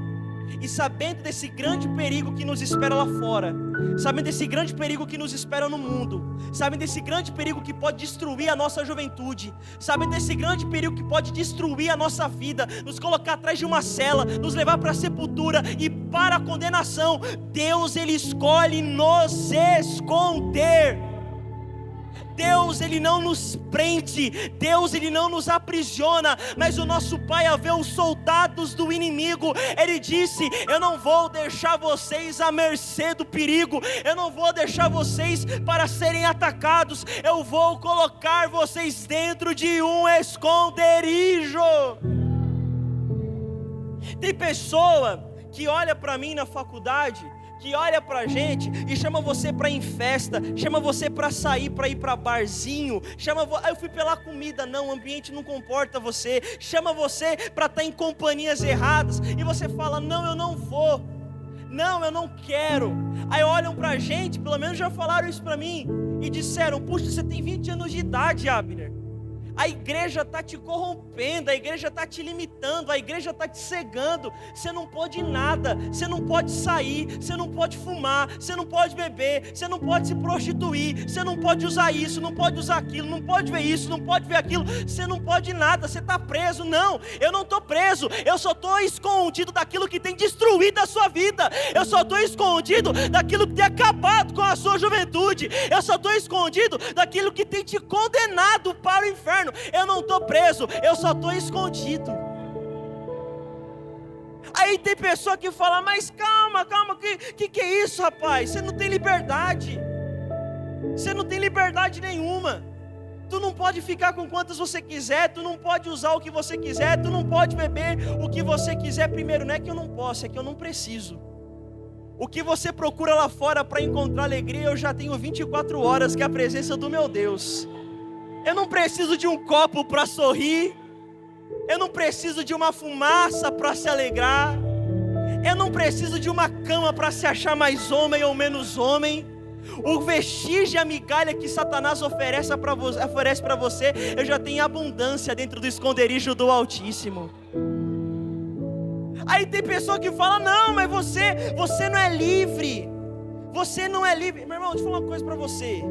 E sabendo desse grande perigo que nos espera lá fora, sabendo desse grande perigo que nos espera no mundo, sabendo desse grande perigo que pode destruir a nossa juventude, sabendo desse grande perigo que pode destruir a nossa vida, nos colocar atrás de uma cela, nos levar para a sepultura e para a condenação, Deus ele escolhe nos esconder. Deus ele não nos prende, Deus ele não nos aprisiona, mas o nosso Pai a ver os soldados do inimigo, ele disse, eu não vou deixar vocês à mercê do perigo, eu não vou deixar vocês para serem atacados, eu vou colocar vocês dentro de um esconderijo. Tem pessoa que olha para mim na faculdade, que olha pra gente e chama você pra ir em festa, chama você pra sair, pra ir pra barzinho, eu fui pela comida, não, o ambiente não comporta você, chama você pra estar em companhias erradas, e você fala, não, eu não vou, não, eu não quero. Aí olham pra gente, pelo menos já falaram isso pra mim, e disseram, puxa, você tem 20 anos de idade, Abner, a igreja está te corrompendo, a igreja está te limitando, a igreja está te cegando, você não pode nada, você não pode sair, você não pode fumar, você não pode beber, você não pode se prostituir, você não pode usar isso, não pode usar aquilo, não pode ver isso, não pode ver aquilo, você não pode nada, você está preso. Não, eu não estou preso, eu só estou escondido daquilo que tem destruído a sua vida, eu só estou escondido daquilo que tem acabado com a sua juventude, eu só estou escondido daquilo que tem te condenado para o inferno. Eu não estou preso, eu só estou escondido. Aí tem pessoa que fala, mas calma, que é isso, rapaz? Você não tem liberdade, você não tem liberdade nenhuma. Tu não pode ficar com quantas você quiser, tu não pode usar o que você quiser, tu não pode beber o que você quiser. Primeiro, não é que eu não posso, é que eu não preciso. O que você procura lá fora para encontrar alegria, eu já tenho 24 horas, que é a presença do meu Deus. Eu não preciso de um copo para sorrir, eu não preciso de uma fumaça para se alegrar, eu não preciso de uma cama para se achar mais homem ou menos homem. O vestígio e a migalha que Satanás oferece para você, eu já tenho abundância dentro do esconderijo do Altíssimo. Aí tem pessoa que fala, não, mas você não é livre, você não é livre. Meu irmão, deixa eu falar uma coisa para você,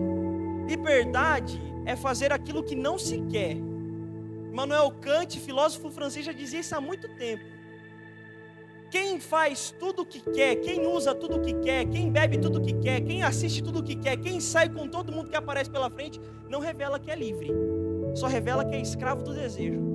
liberdade é fazer aquilo que não se quer. Immanuel Kant, filósofo francês, já dizia isso há muito tempo. Quem faz tudo o que quer, quem usa tudo o que quer, quem bebe tudo o que quer, quem assiste tudo o que quer, quem sai com todo mundo que aparece pela frente, não revela que é livre, só revela que é escravo do desejo.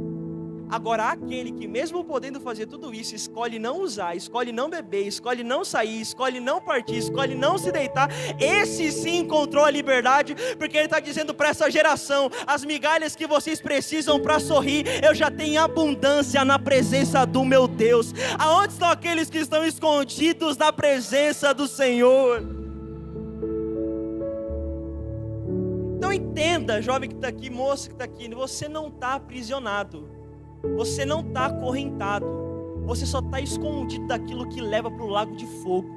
Agora, aquele que mesmo podendo fazer tudo isso, escolhe não usar, escolhe não beber, escolhe não sair, escolhe não partir, escolhe não se deitar, esse sim encontrou a liberdade, porque ele está dizendo para essa geração, as migalhas que vocês precisam para sorrir, eu já tenho abundância na presença do meu Deus. Aonde estão aqueles que estão escondidos na presença do Senhor? Então entenda, jovem que está aqui, moça que está aqui, você não está aprisionado, você não está acorrentado, você só está escondido daquilo que leva para o lago de fogo,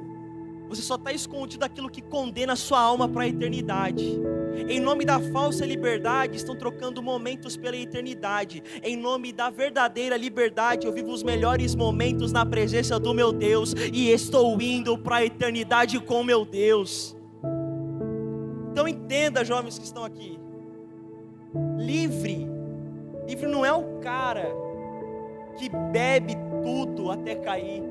você só está escondido daquilo que condena a sua alma para a eternidade. Em nome da falsa liberdade, estão trocando momentos pela eternidade. Em nome da verdadeira liberdade, eu vivo os melhores momentos na presença do meu Deus, e estou indo para a eternidade com meu Deus. Então entenda, jovens que estão aqui, livre não é o cara que bebe tudo até cair.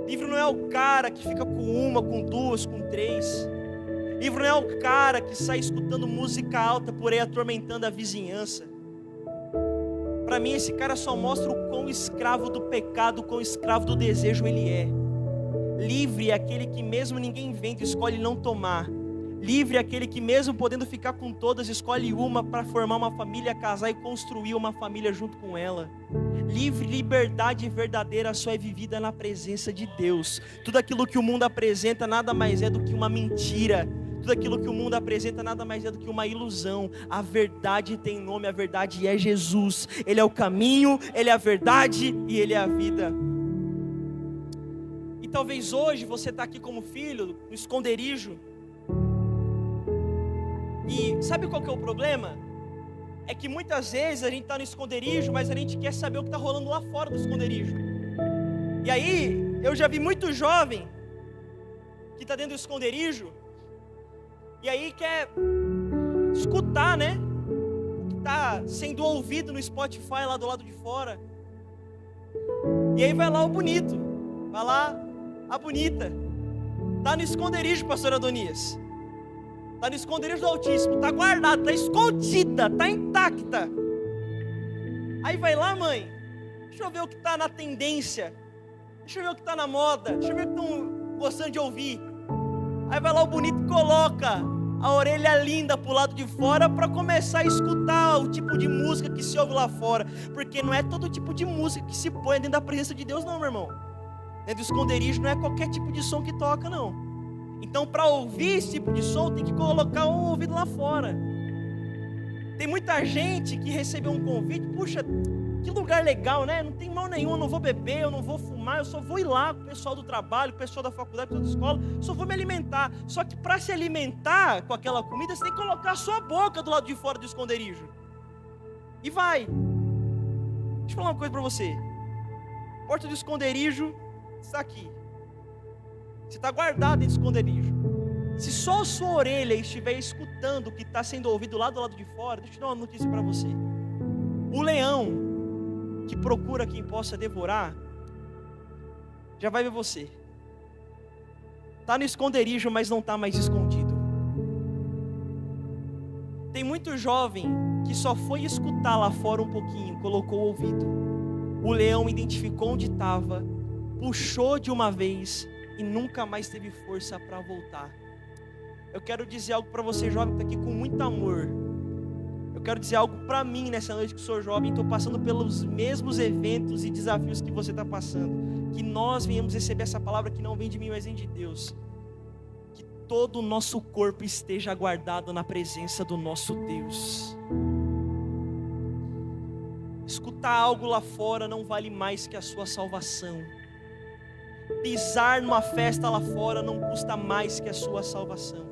Livre não é o cara que fica com uma, com duas, com três. Livre não é o cara que sai escutando música alta por aí atormentando a vizinhança. Para mim esse cara só mostra o quão escravo do pecado, o quão escravo do desejo ele é. Livre é aquele que mesmo ninguém vendo escolhe não tomar. Livre é aquele que, mesmo podendo ficar com todas, escolhe uma para formar uma família, casar e construir uma família junto com ela. Livre, liberdade verdadeira só é vivida na presença de Deus. Tudo aquilo que o mundo apresenta nada mais é do que uma mentira. Tudo aquilo que o mundo apresenta nada mais é do que uma ilusão. A verdade tem nome, a verdade é Jesus. Ele é o caminho, Ele é a verdade e Ele é a vida. E talvez hoje você está aqui como filho, no esconderijo. E sabe qual que é o problema? É que muitas vezes a gente está no esconderijo, mas a gente quer saber o que está rolando lá fora do esconderijo. E aí, eu já vi muito jovem que está dentro do esconderijo, e aí quer escutar, né? O que está sendo ouvido no Spotify lá do lado de fora. E aí vai lá o bonito, vai lá a bonita. Está no esconderijo, pastor Adonias. Está no esconderijo do Altíssimo, está guardada, está escondida, está intacta. Aí vai lá, mãe, deixa eu ver o que está na tendência, deixa eu ver o que está na moda, deixa eu ver o que estão gostando de ouvir. Aí vai lá o bonito e coloca a orelha linda para o lado de fora para começar a escutar o tipo de música que se ouve lá fora. Porque não é todo tipo de música que se põe dentro da presença de Deus não, meu irmão. Dentro do esconderijo não é qualquer tipo de som que toca, não. Então, para ouvir esse tipo de som, tem que colocar o ouvido lá fora. Tem muita gente que recebeu um convite, puxa, que lugar legal, né? Não tem mal nenhum, eu não vou beber, eu não vou fumar, eu só vou ir lá com o pessoal do trabalho, com o pessoal da faculdade, com o pessoal da escola, só vou me alimentar. Só que para se alimentar com aquela comida, você tem que colocar a sua boca do lado de fora do esconderijo. E vai. Deixa eu falar uma coisa para você. A porta do esconderijo está aqui. Você está guardado dentro do esconderijo. Se só a sua orelha estiver escutando o que está sendo ouvido lá do lado de fora, deixa eu dar uma notícia para você. O leão que procura quem possa devorar, já vai ver você. Está no esconderijo, mas não está mais escondido. Tem muito jovem que só foi escutar lá fora um pouquinho, colocou o ouvido. O leão identificou onde estava, puxou de uma vez e nunca mais teve força para voltar. Eu quero dizer algo para você, jovem, que está aqui com muito amor. Eu quero dizer algo para mim nessa noite que sou jovem, estou passando pelos mesmos eventos e desafios que você está passando. Que nós venhamos receber essa palavra que não vem de mim, mas vem de Deus. Que todo o nosso corpo esteja guardado na presença do nosso Deus. Escutar algo lá fora não vale mais que a sua salvação. Pisar numa festa lá fora não custa mais que a sua salvação.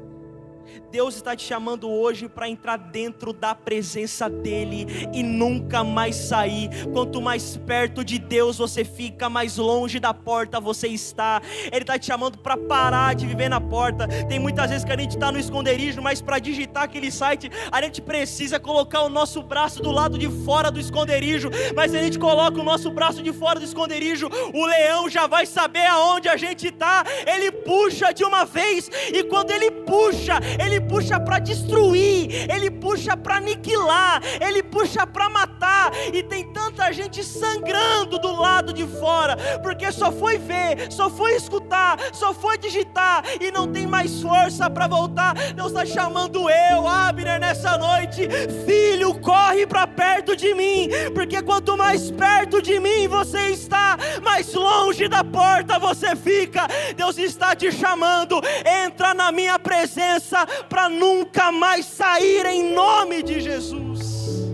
Deus está te chamando hoje para entrar dentro da presença dEle e nunca mais sair. Quanto mais perto de Deus você fica, mais longe da porta você está. Ele está te chamando para parar de viver na porta. Tem muitas vezes que a gente está no esconderijo, mas para digitar aquele site, a gente precisa colocar o nosso braço do lado de fora do esconderijo. Mas se a gente coloca o nosso braço de fora do esconderijo, o leão já vai saber aonde a gente está. Ele puxa de uma vez, e quando ele puxa para destruir, ele puxa para aniquilar, ele puxa para matar. E tem tanta gente sangrando do lado de fora, porque só foi ver, só foi escutar, só foi digitar e não tem mais força para voltar. Deus está chamando eu, Abner, nessa noite: filho, corre para perto de mim, porque quanto mais perto de mim você está, mais longe da porta você fica. Deus está te chamando, entra na minha presença para nunca mais sair, em nome de Jesus.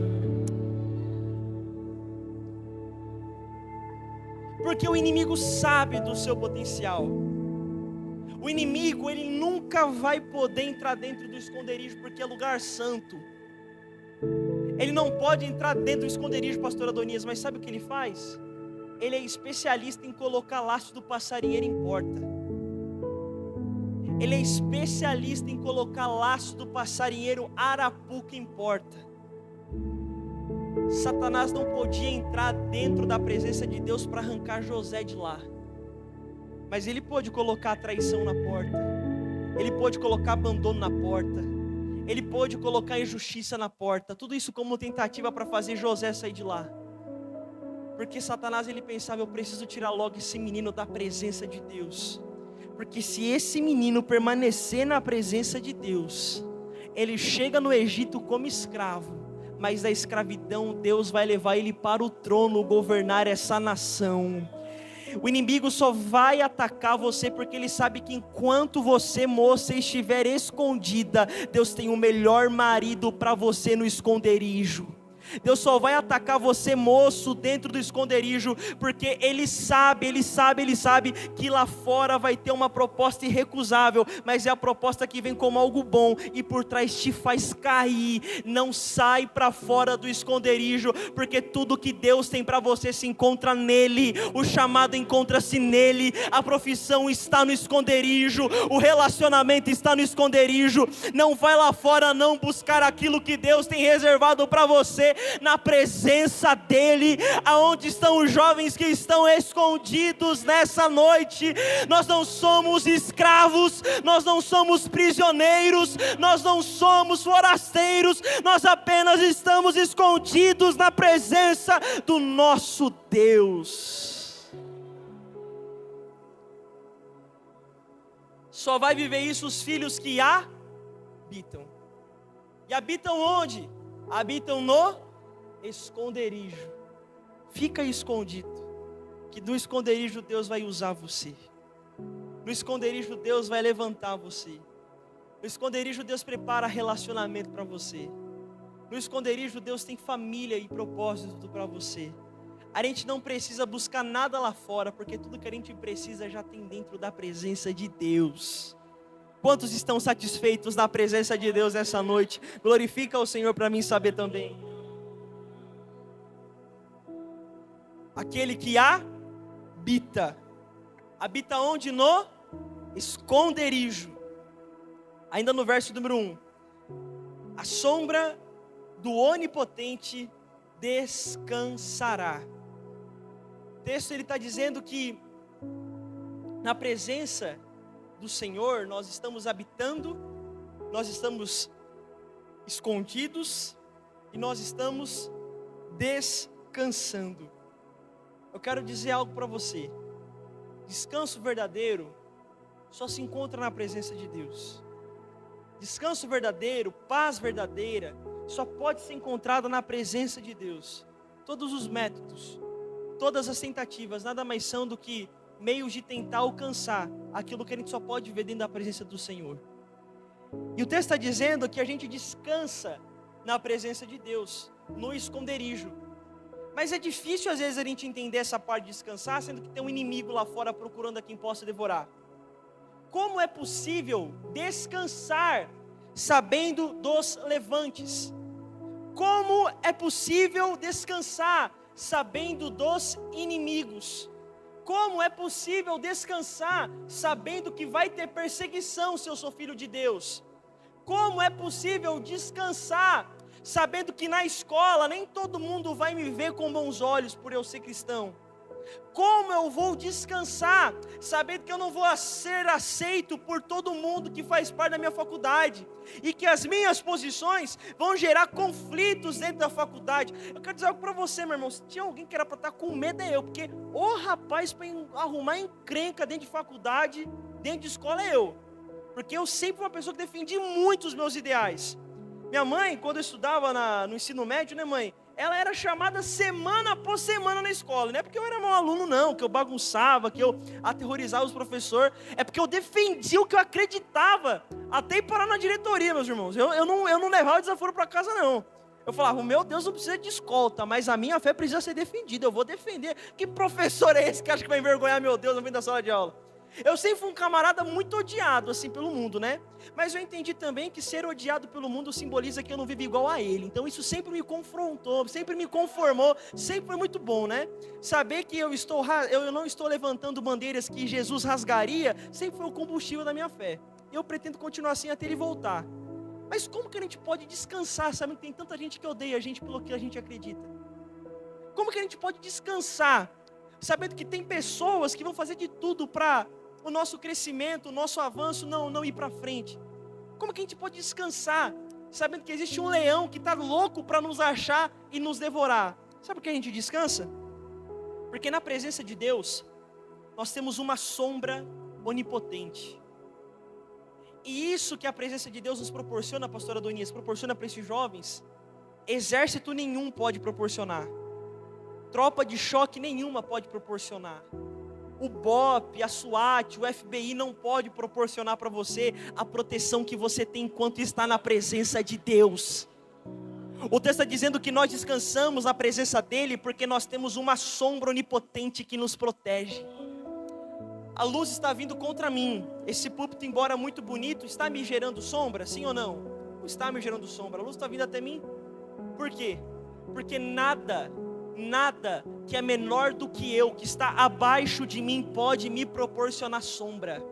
Porque o inimigo sabe do seu potencial. O inimigo, ele nunca vai poder entrar dentro do esconderijo, porque é lugar santo. Ele não pode entrar dentro do esconderijo, pastor Adonias, mas sabe o que ele faz? Ele é especialista em colocar laço do passarinheiro em porta. Ele é especialista em colocar laço do passarinheiro arapuca em porta. Satanás não podia entrar dentro da presença de Deus para arrancar José de lá. Mas ele pôde colocar a traição na porta. Ele pôde colocar abandono na porta. Ele pôde colocar injustiça na porta. Tudo isso como tentativa para fazer José sair de lá. Porque Satanás, ele pensava: eu preciso tirar logo esse menino da presença de Deus. Porque se esse menino permanecer na presença de Deus, ele chega no Egito como escravo, mas da escravidão Deus vai levar ele para o trono, governar essa nação. O inimigo só vai atacar você porque ele sabe que enquanto você, moça, estiver escondida, Deus tem o melhor marido para você no esconderijo. Deus só vai atacar você, moço, dentro do esconderijo, porque Ele sabe que lá fora vai ter uma proposta irrecusável, mas é a proposta que vem como algo bom e por trás te faz cair. Não sai para fora do esconderijo, porque tudo que Deus tem para você se encontra nele, o chamado encontra-se nele, a profissão está no esconderijo, o relacionamento está no esconderijo. Não vai lá fora não buscar aquilo que Deus tem reservado para você, na presença dEle. Aonde estão os jovens que estão escondidos nessa noite? Nós não somos escravos, nós não somos prisioneiros, nós não somos forasteiros, nós apenas estamos escondidos na presença do nosso Deus. Só vai viver isso os filhos que habitam. E habitam onde? Habitam no esconderijo. Fica escondido, que do esconderijo Deus vai usar você. No esconderijo Deus vai levantar você. No esconderijo Deus prepara relacionamento para você. No esconderijo Deus tem família e propósito para você. A gente não precisa buscar nada lá fora, porque tudo que a gente precisa já tem dentro da presença de Deus. Quantos estão satisfeitos na presença de Deus essa noite? Glorifica o Senhor para mim saber também. Aquele que habita. Habita onde? No esconderijo. Ainda no verso número 1. A sombra do Onipotente descansará. O texto ele está dizendo que na presença do Senhor nós estamos habitando, nós estamos escondidos e nós estamos descansando. Eu quero dizer algo para você. Descanso verdadeiro só se encontra na presença de Deus. Descanso verdadeiro, paz verdadeira, só pode ser encontrada na presença de Deus. Todos os métodos, todas as tentativas, nada mais são do que meios de tentar alcançar aquilo que a gente só pode ver dentro da presença do Senhor. E o texto está dizendo que a gente descansa na presença de Deus, no esconderijo. Mas é difícil às vezes a gente entender essa parte de descansar, sendo que tem um inimigo lá fora procurando a quem possa devorar. Como é possível descansar sabendo dos levantes? Como é possível descansar sabendo dos inimigos? Como é possível descansar sabendo que vai ter perseguição se eu sou filho de Deus? Como é possível descansar sabendo que na escola nem todo mundo vai me ver com bons olhos por eu ser cristão? Como eu vou descansar sabendo que eu não vou ser aceito por todo mundo que faz parte da minha faculdade e que as minhas posições vão gerar conflitos dentro da faculdade? Eu quero dizer algo para você, meu irmão. Se tinha alguém que era para estar com medo, é eu, porque o rapaz para arrumar encrenca dentro de faculdade, dentro de escola, é eu, porque eu sempre fui uma pessoa que defendi muito os meus ideais. Minha mãe, quando eu estudava no ensino médio, né, mãe? Ela era chamada semana após semana na escola. Não é porque eu era mau aluno, não, que eu bagunçava, que eu aterrorizava os professores. É porque eu defendia o que eu acreditava, até ir parar na diretoria, meus irmãos. Eu não levava desaforo para casa, não. Eu falava, meu Deus, não precisa de escolta, mas a minha fé precisa ser defendida. Eu vou defender. Que professor é esse que acha que vai envergonhar meu Deus no meio da sala de aula? Eu sempre fui um camarada muito odiado assim pelo mundo, né? Mas eu entendi também que ser odiado pelo mundo simboliza que eu não vivo igual a ele. Então isso sempre me confrontou, sempre me conformou, sempre foi muito bom, né? Saber que eu não estou levantando bandeiras que Jesus rasgaria, sempre foi o combustível da minha fé. E eu pretendo continuar assim até ele voltar. Mas como que a gente pode descansar, sabendo que tem tanta gente que odeia a gente pelo que a gente acredita? Como que a gente pode descansar, sabendo que tem pessoas que vão fazer de tudo para o nosso crescimento, o nosso avanço não ir para frente? Como que a gente pode descansar, sabendo que existe um leão que está louco para nos achar e nos devorar? Sabe por que a gente descansa? Porque na presença de Deus, nós temos uma sombra onipotente. E isso que a presença de Deus nos proporciona, pastora Adonias, proporciona para esses jovens, exército nenhum pode proporcionar. Tropa de choque nenhuma pode proporcionar. O BOP, a SWAT, o FBI não pode proporcionar para você a proteção que você tem enquanto está na presença de Deus. O texto está dizendo que nós descansamos na presença dEle porque nós temos uma sombra onipotente que nos protege. A luz está vindo contra mim. Esse púlpito, embora muito bonito, está me gerando sombra, sim ou não? Não está me gerando sombra. A luz está vindo até mim. Por quê? Porque nada que é menor do que eu, que está abaixo de mim, pode me proporcionar sombra.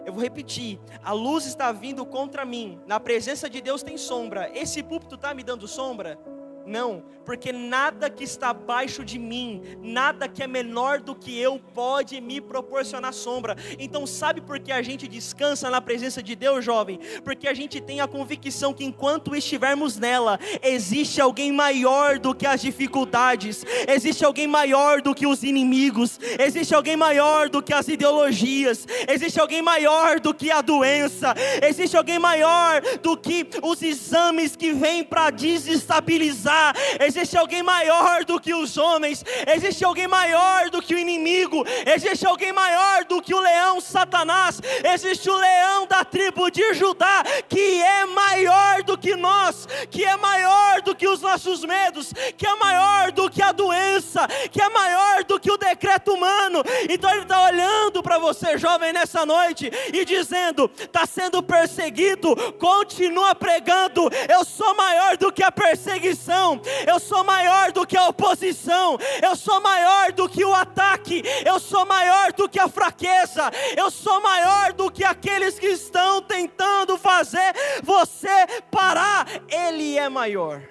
Eu vou repetir, a luz está vindo contra mim, na presença de Deus tem sombra. Esse púlpito está me dando sombra? Não, porque nada que está abaixo de mim, nada que é menor do que eu pode me proporcionar sombra. Então sabe por que a gente descansa na presença de Deus, jovem? Porque a gente tem a convicção que enquanto estivermos nela, existe alguém maior do que as dificuldades, existe alguém maior do que os inimigos, existe alguém maior do que as ideologias, existe alguém maior do que a doença, existe alguém maior do que os exames que vêm para desestabilizar. Existe alguém maior do que os homens, existe alguém maior do que o inimigo, existe alguém maior do que o leão Satanás, existe o leão da tribo de Judá, que é maior do que nós, que é maior do que os nossos medos, que é maior do que a doença, que é maior do que o decreto humano. Então ele está olhando para você, jovem, nessa noite e dizendo: está sendo perseguido, continua pregando, eu sou maior do que a perseguição, eu sou maior do que a oposição, eu sou maior do que o ataque, eu sou maior do que a fraqueza, eu sou maior do que aqueles que estão tentando fazer você parar. Ele é maior.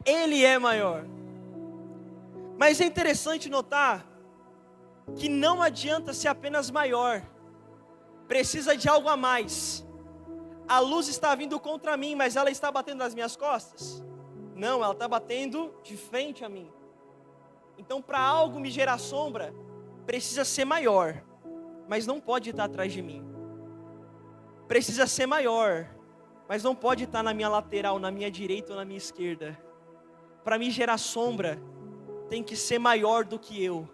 Ele é maior. Mas é interessante notar que não adianta ser apenas maior, precisa de algo a mais. A luz está vindo contra mim, mas ela está batendo nas minhas costas? Não, ela está batendo de frente a mim. Então, para algo me gerar sombra, precisa ser maior, mas não pode estar atrás de mim. Precisa ser maior, mas não pode estar na minha lateral, na minha direita ou na minha esquerda. Para me gerar sombra, tem que ser maior do que eu.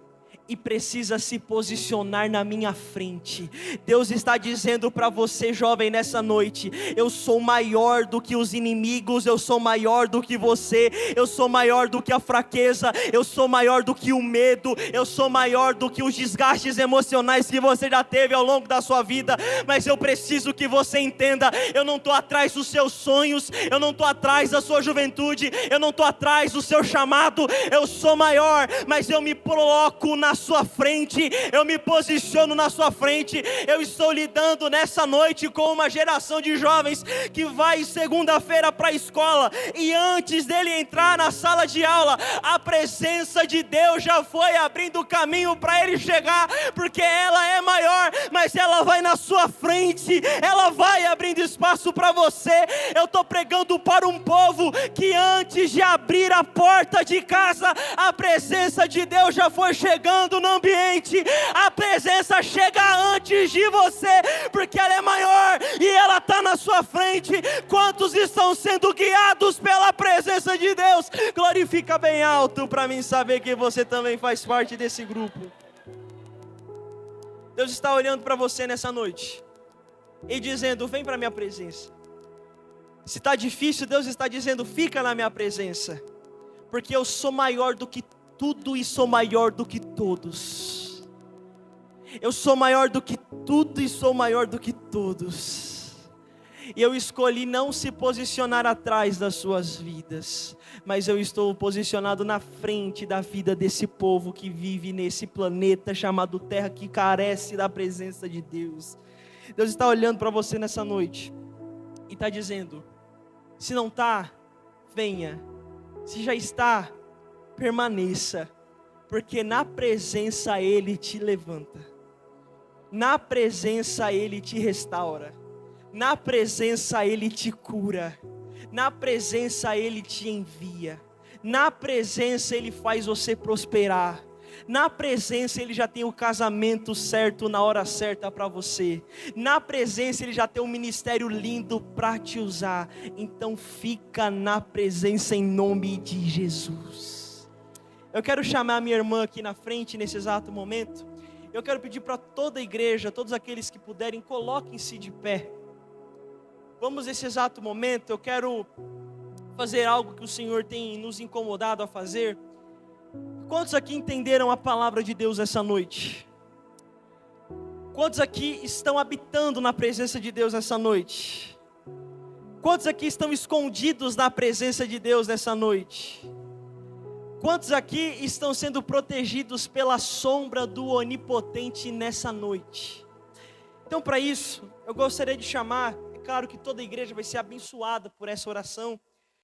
E precisa se posicionar na minha frente. Deus está dizendo para você, jovem, nessa noite: eu sou maior do que os inimigos, eu sou maior do que você, eu sou maior do que a fraqueza, eu sou maior do que o medo, eu sou maior do que os desgastes emocionais que você já teve ao longo da sua vida. Mas eu preciso que você entenda: eu não estou atrás dos seus sonhos, eu não estou atrás da sua juventude, eu não estou atrás do seu chamado. Eu sou maior, mas eu me coloco na sua frente, eu me posiciono na sua frente. Eu estou lidando nessa noite com uma geração de jovens que vai segunda-feira para a escola, e antes dele entrar na sala de aula, a presença de Deus já foi abrindo o caminho para ele chegar, porque ela é maior, mas ela vai na sua frente, ela vai abrindo espaço para você. Eu estou pregando para um povo que antes de abrir a porta de casa, a presença de Deus já foi chegando no ambiente. A presença chega antes de você, porque ela é maior e ela está na sua frente. Quantos estão sendo guiados pela presença de Deus? Glorifica bem alto para mim saber que você também faz parte desse grupo. Deus está olhando para você nessa noite e dizendo: vem para a minha presença. Se está difícil, Deus está dizendo: fica na minha presença, porque eu sou maior do que tudo e sou maior do que todos. Eu sou maior do que tudo e sou maior do que todos. E eu escolhi não se posicionar atrás das suas vidas, mas eu estou posicionado na frente da vida desse povo que vive nesse planeta chamado Terra, que carece da presença de Deus. Deus está olhando para você nessa noite e está dizendo: se não está, venha. Se já está, permaneça, porque na presença Ele te levanta, na presença Ele te restaura, na presença Ele te cura, na presença Ele te envia, na presença Ele faz você prosperar, Na presença Ele já tem o casamento certo na hora certa para você. Na presença Ele já tem um ministério lindo para te usar. Então fica na presença em nome de Jesus. Eu quero chamar a minha irmã aqui na frente nesse exato momento. Eu quero pedir para toda a igreja, todos aqueles que puderem, coloquem-se de pé. Vamos nesse exato momento, eu quero fazer algo que o Senhor tem nos incomodado a fazer. Quantos aqui entenderam a palavra de Deus essa noite? Quantos aqui estão habitando na presença de Deus essa noite? Quantos aqui estão escondidos na presença de Deus nessa noite? Quantos aqui estão sendo protegidos pela sombra do Onipotente nessa noite? Então, para isso, eu gostaria de chamar, é claro que toda a igreja vai ser abençoada por essa oração.